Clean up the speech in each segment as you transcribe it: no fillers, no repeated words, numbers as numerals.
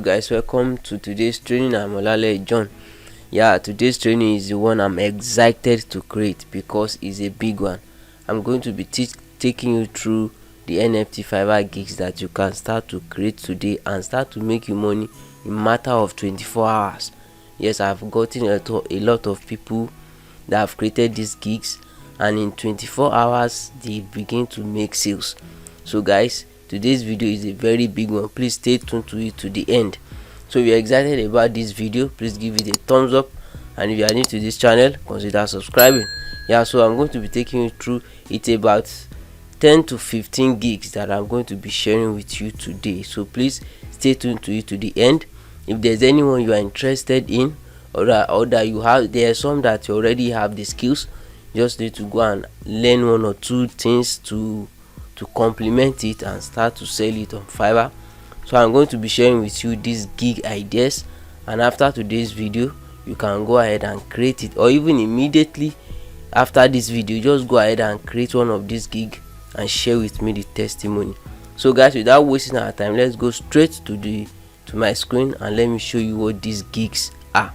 guys, welcome to today's training. I'm Olale John. Today's training is the one I'm excited to create because it's a big one. I'm going to be taking you through the NFT Fiverr Gigs that you can start to create today and start to make you money in a matter of 24 hours. Yes, I've gotten a lot of people that have created these gigs, and in 24 hours they begin to make sales. So guys, today's video is a very big one. Please stay tuned to it to the end. So if you're excited about this video, please give it a thumbs up, and if you are new to this channel, consider subscribing. So I'm going to be taking you through it, about 10 to 15 gigs that I'm going to be sharing with you today. So please stay tuned to it to the end. If there's anyone you are interested in, or that you have, there are some that you already have the skills, just need to go and learn one or two things to complement it and start to sell it on Fiverr. So I'm going to be sharing with you these gig ideas, and after today's video you can go ahead and create it, or even immediately after this video just go ahead and create one of these gig and share with me the testimony. So guys, without wasting our time, let's go straight to my screen and let me show you what these gigs are.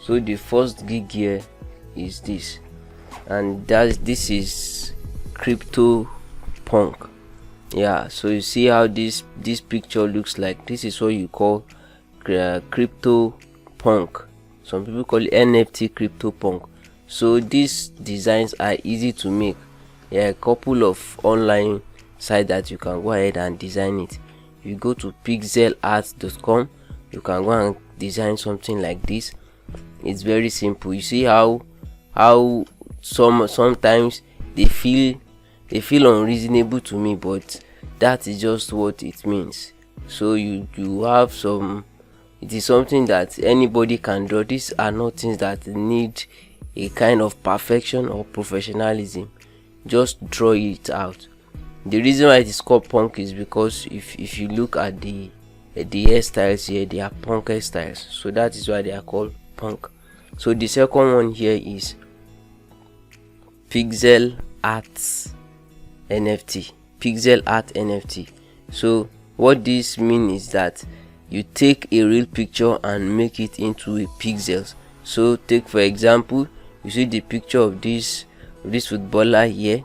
So the first gig here is this, and this is Crypto Punk. So you see how this picture looks like. This is what you call Crypto Punk. Some people call it NFT Crypto Punk. So these designs are easy to make. A couple of online sites that you can go ahead and design it. If you go to pixelarts.com, you can go and design something like this. It's very simple. You see how sometimes they feel unreasonable to me, but that is just what it means. So you have some, it is something that anybody can draw. These are not things that need a kind of perfection or professionalism. Just draw it out. The reason why it is called punk is because if you look at the hairstyles here, they are punk hairstyles, so that is why they are called punk. So the second one here is Pixel Arts NFT. Pixel Art NFT. So what this means is that you take a real picture and make it into a pixels. So take for example, you see the picture of this footballer here,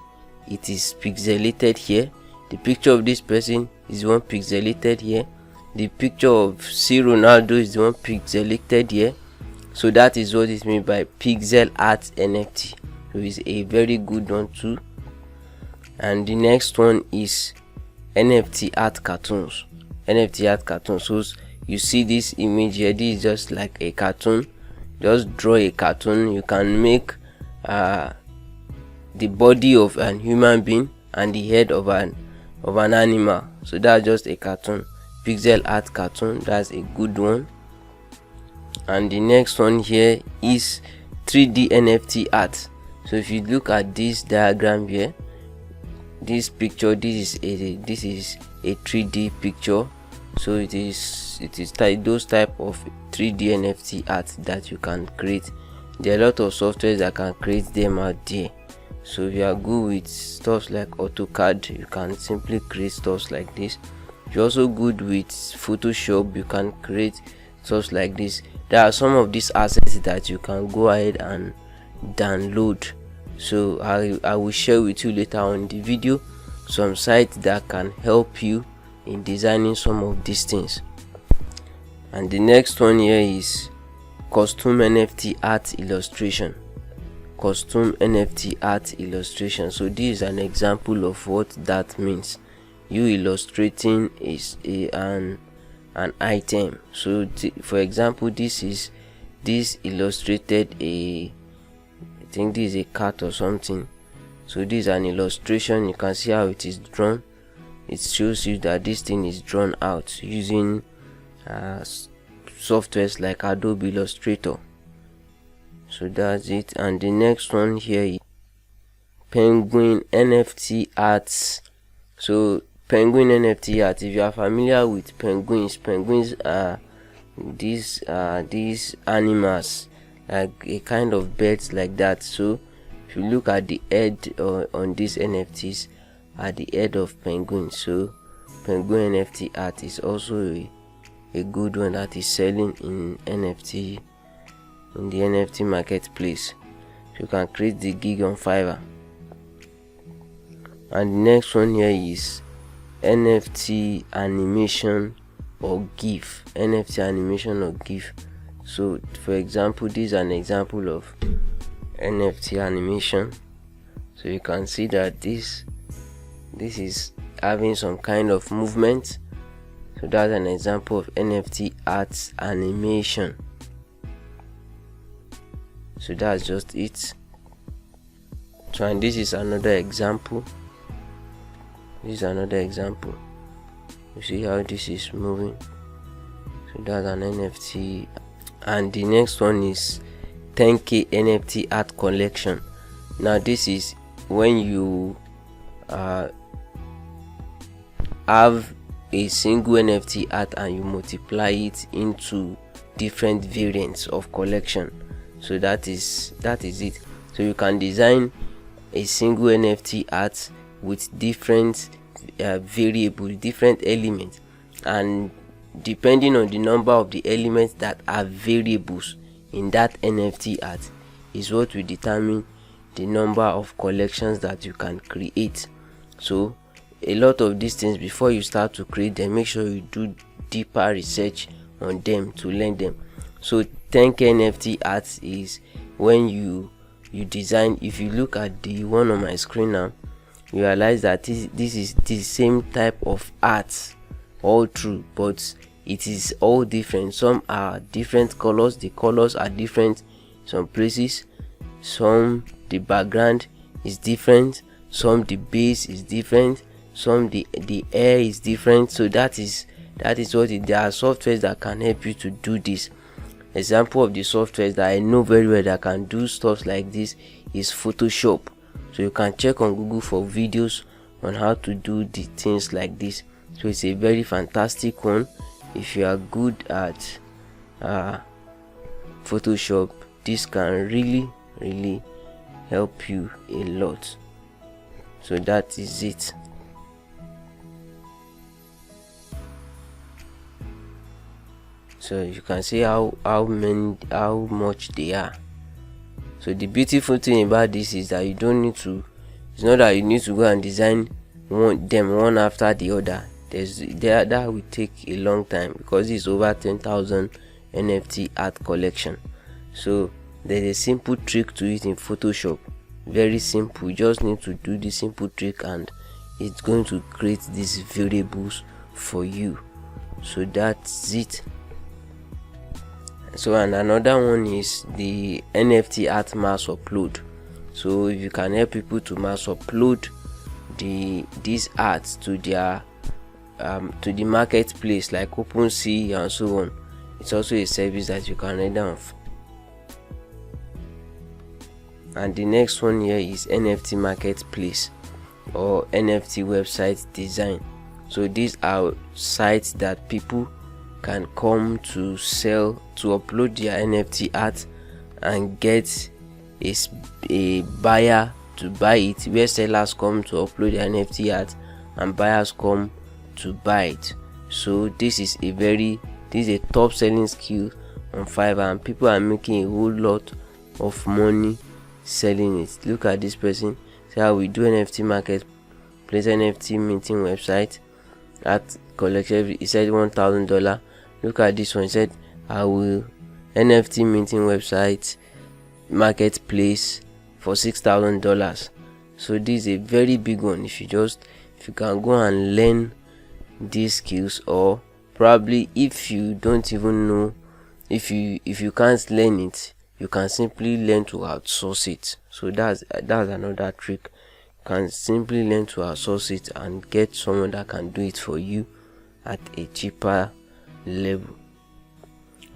it is pixelated here. The picture of this person is one pixelated here. The picture of C. Ronaldo is the one pixelated here. So that is what it means by Pixel Art NFT. So it's a very good one too. And the next one is NFT Art Cartoons. NFT Art Cartoons. So you see this image here, this is just like a cartoon. Just draw a cartoon. You can make the body of an human being and the head of an animal. So that's just a cartoon. Pixel Art Cartoon, that's a good one. And the next one here is 3D NFT art. So if you look at this diagram here, this picture, this is a 3D picture. So it is those type of 3D NFT art that you can create. There are a lot of softwares that can create them out there. So if you are good with stuff like AutoCAD, you can simply create stuff like this. If you're also good with Photoshop, you can create stuff like this. There are some of these assets that you can go ahead and download. So I will share with you later on in the video some sites that can help you in designing some of these things. And the next one here is Custom NFT Art Illustration. Custom NFT Art Illustration. So this is an example of what that means. You illustrating is an item. So for example, this illustrated I think this is a cat or something. So this is an illustration. You can see how it is drawn. It shows you that this thing is drawn out using softwares like Adobe Illustrator. So that's it. And the next one here is Penguine NFT Arts. So Penguine NFT Art, if you are familiar with penguins are these animals, like a kind of birds like that. So if you look at the head on these NFTs, at the head of penguins. So Penguin NFT Art is also a good one that is selling in the NFT marketplace. So you can create the gig on Fiverr. And the next one here is NFT Animation or GIF. NFT Animation or GIF. So for example, this is an example of NFT animation. So you can see that this is having some kind of movement. So that's an example of NFT Art Animation. So that's just it. So, and this is another example. You see how this is moving. So that's an NFT. And the next one is 10K NFT Art Collection. Now this is when you have a single NFT art and you multiply it into different variants of collection. So that is it. So you can design a single NFT art with different variables, different elements, and depending on the number of the elements that are variables in that NFT art is what will determine the number of collections that you can create. So a lot of these things, before you start to create them, make sure you do deeper research on them to learn them. So 10K NFT art is when you design. If you look at the one on my screen now, you realize that this is the same type of art all through, but it is all different. Some are different colors, the colors are different some places, some the background is different, some the base is different, some the air is different. So that is what there are softwares that can help you to do this. Example of the softwares that I know very well that can do stuff like this is Photoshop. So you can check on Google for videos on how to do the things like this. So it's a very fantastic one. If you are good at Photoshop, this can really help you a lot. So that is it. So you can see how much they are. So the beautiful thing about this is that you don't need to, it's not that you need to go and design one after the other. That will take a long time because it's over 10,000 NFT art collection. So there's a simple trick to it in Photoshop. Very simple. You just need to do the simple trick and it's going to create these variables for you. So that's it. So and another one is the NFT art mass upload. So if you can help people to mass upload these arts to their to the marketplace like OpenSea and so on, it's also a service that you can render off. And the next one here is NFT marketplace or NFT website design. So these are sites that people can come to sell, to upload their NFT art and get a buyer to buy it, where sellers come to upload their NFT art and buyers come to buy it. So this is a top selling skill on Fiverr and people are making a whole lot of money selling it. Look at this person, see how we do NFT marketplace, NFT minting website, art collection. He said $1,000. Look at this one. He said I will NFT minting website marketplace for $6,000. So this is a very big one. If you can go and learn these skills, or probably if you don't even know, if you can't learn it, you can simply learn to outsource it. So that's another trick. You can simply learn to outsource it and get someone that can do it for you at a cheaper level,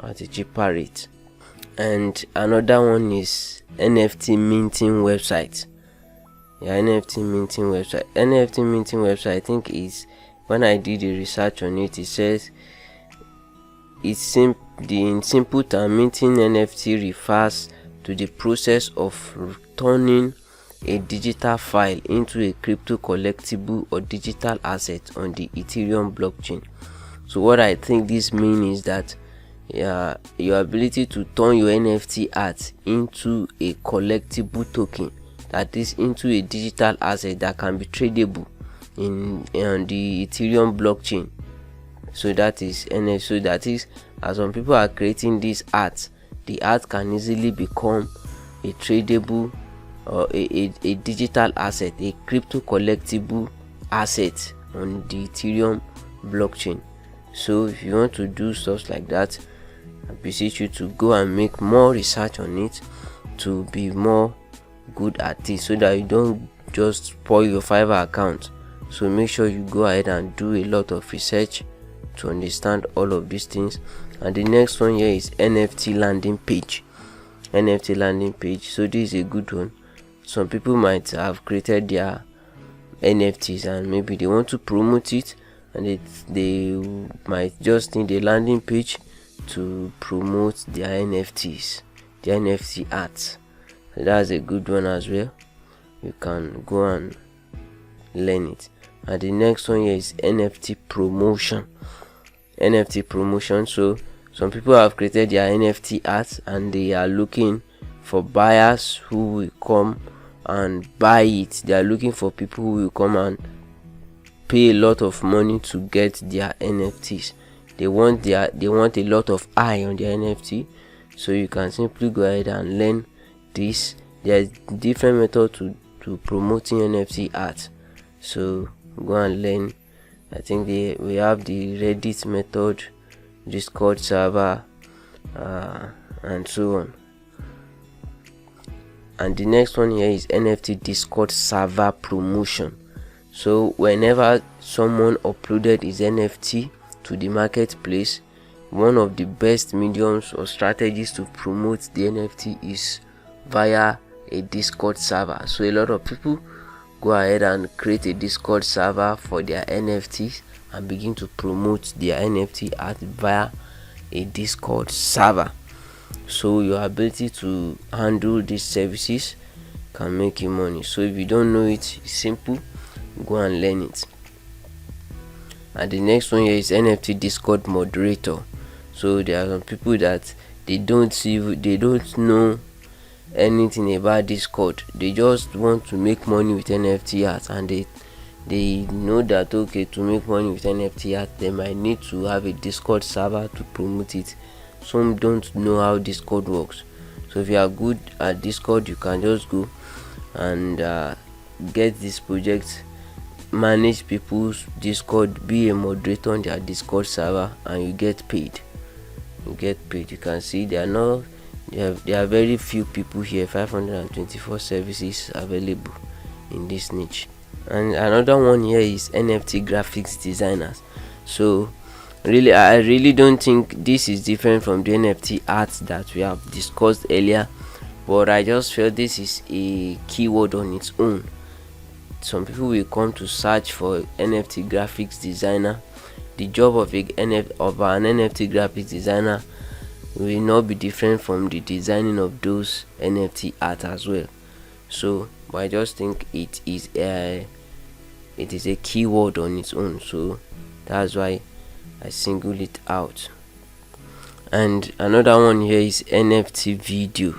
at a cheaper rate. And another one is NFT minting website. NFT minting website, I think is, when I did the research on it, it says in simple term, minting NFT refers to the process of turning a digital file into a crypto collectible or digital asset on the Ethereum blockchain. So what I think this means is that your ability to turn your NFT art into a collectible token, that is into a digital asset that can be tradable in the Ethereum blockchain. So that is as some people are creating this art, the art can easily become a tradable or a digital asset, a crypto collectible asset on the Ethereum blockchain. So if you want to do stuff like that, I beseech you to go and make more research on it to be more good at it, so that you don't just spoil your Fiverr account. So make sure you go ahead and do a lot of research to understand all of these things. And the next one here is NFT Landing Page. NFT Landing Page. So this is a good one. Some people might have created their NFTs and maybe they want to promote it, and they might just need a landing page to promote their NFTs, their NFT art. So that's a good one as well. You can go and learn it. And the next one here is NFT Promotion. NFT Promotion. So some people have created their NFT art and they are looking for buyers who will come and buy it. They are looking for people who will come and pay a lot of money to get their NFTs. They want a lot of eye on their NFT. So you can simply go ahead and learn this. There's different method to promoting NFT art. So go and learn. I think we have the Reddit method, Discord server, and so on. And the next one here is NFT Discord server promotion. So whenever someone uploaded his NFT to the marketplace, one of the best mediums or strategies to promote the NFT is via a Discord server. So a lot of people go ahead and create a Discord server for their NFTs and begin to promote their NFT art via a Discord server. So your ability to handle these services can make you money. So if you don't know it, it's simple. Go and learn it. And the next one here is NFT Discord Moderator. So there are some people that they don't know anything about Discord. They just want to make money with NFT art, and they know that okay, to make money with NFT art they might need to have a Discord server to promote it. Some don't know how Discord works. So if you are good at Discord, you can just go and get this project, manage people's Discord, be a moderator on their Discord server, and you get paid. You can see there are very few people here, 524 services available in this niche. And another one here is NFT Graphics Designers. So I really don't think this is different from the NFT art that we have discussed earlier, but I just feel this is a keyword on its own. Some people will come to search for NFT graphics designer. The job of an NFT graphics designer will not be different from the designing of those NFT art as well. So but I just think it is a keyword on its own, so that's why I single it out. And another one here is NFT video.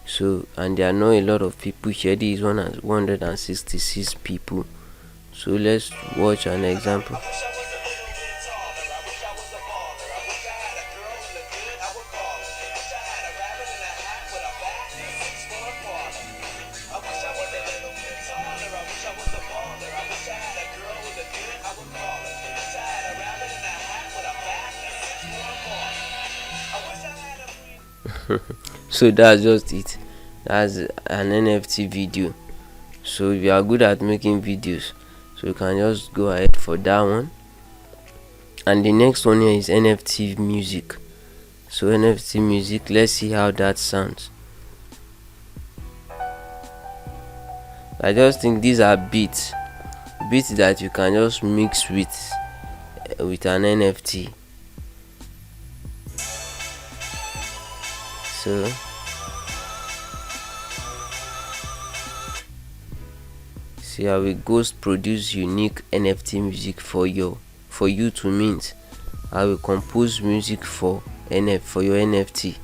So and there are not a lot of people here. This is 166 people. So let's watch an example. So that's just it. That's an NFT video. So if you are good at making videos, so you can just go ahead for that one. And the next one here is NFT music. So NFT music, let's see how that sounds. I just think these are beats that you can just mix with an NFT. So see how it goes, produce unique NFT music for your for you to mint. I will compose music for your NFT.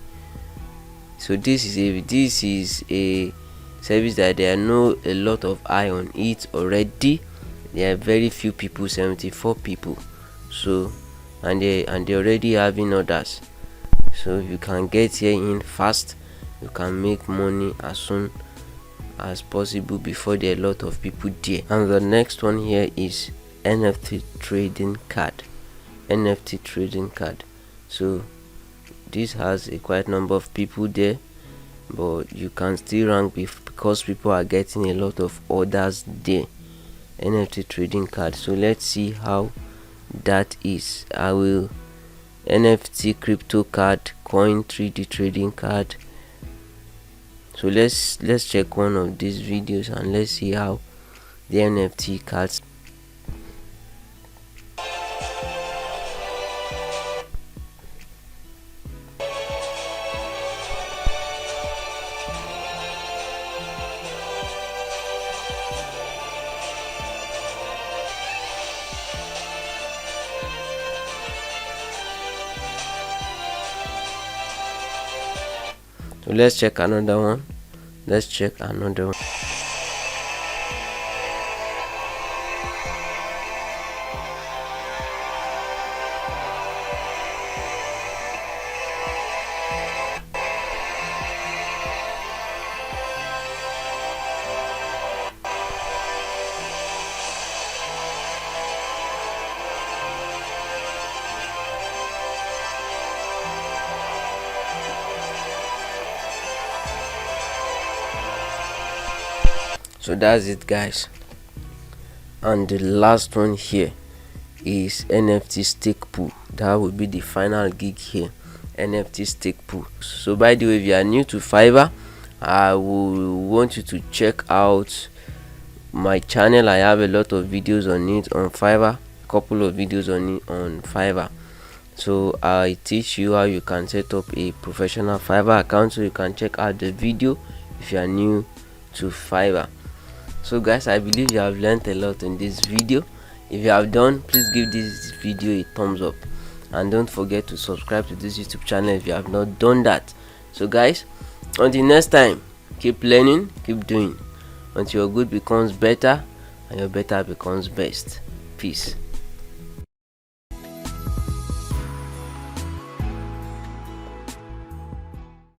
So this is a service that there are no a lot of eye on it already. There are very few people, 74 people. So and they already having orders. So if you can get here in fast, you can make money as soon as possible before there are a lot of people there. And the next one here is NFT Trading Card. NFT Trading Card. So this has a quite number of people there, but you can still rank because people are getting a lot of orders there. NFT Trading Card. So let's see how that is. I will NFT Crypto Card, Coin 3D Trading Card. So let's check one of these videos and let's see how the NFT cards. So let's check another one. So that's it, guys. And the last one here is NFT Stake Pool. That will be the final gig here. NFT Stake Pool. So by the way, if you are new to Fiverr, I will want you to check out my channel. I have a lot of videos on it on Fiverr, a couple of videos on it on Fiverr. So I teach you how you can set up a professional Fiverr account, so you can check out the video if you are new to Fiverr. So guys, I believe you have learned a lot in this video. If you have done, please give this video a thumbs up and don't forget to subscribe to this YouTube channel if you have not done that. So guys, until next time, keep learning, keep doing until your good becomes better and your better becomes best. Peace.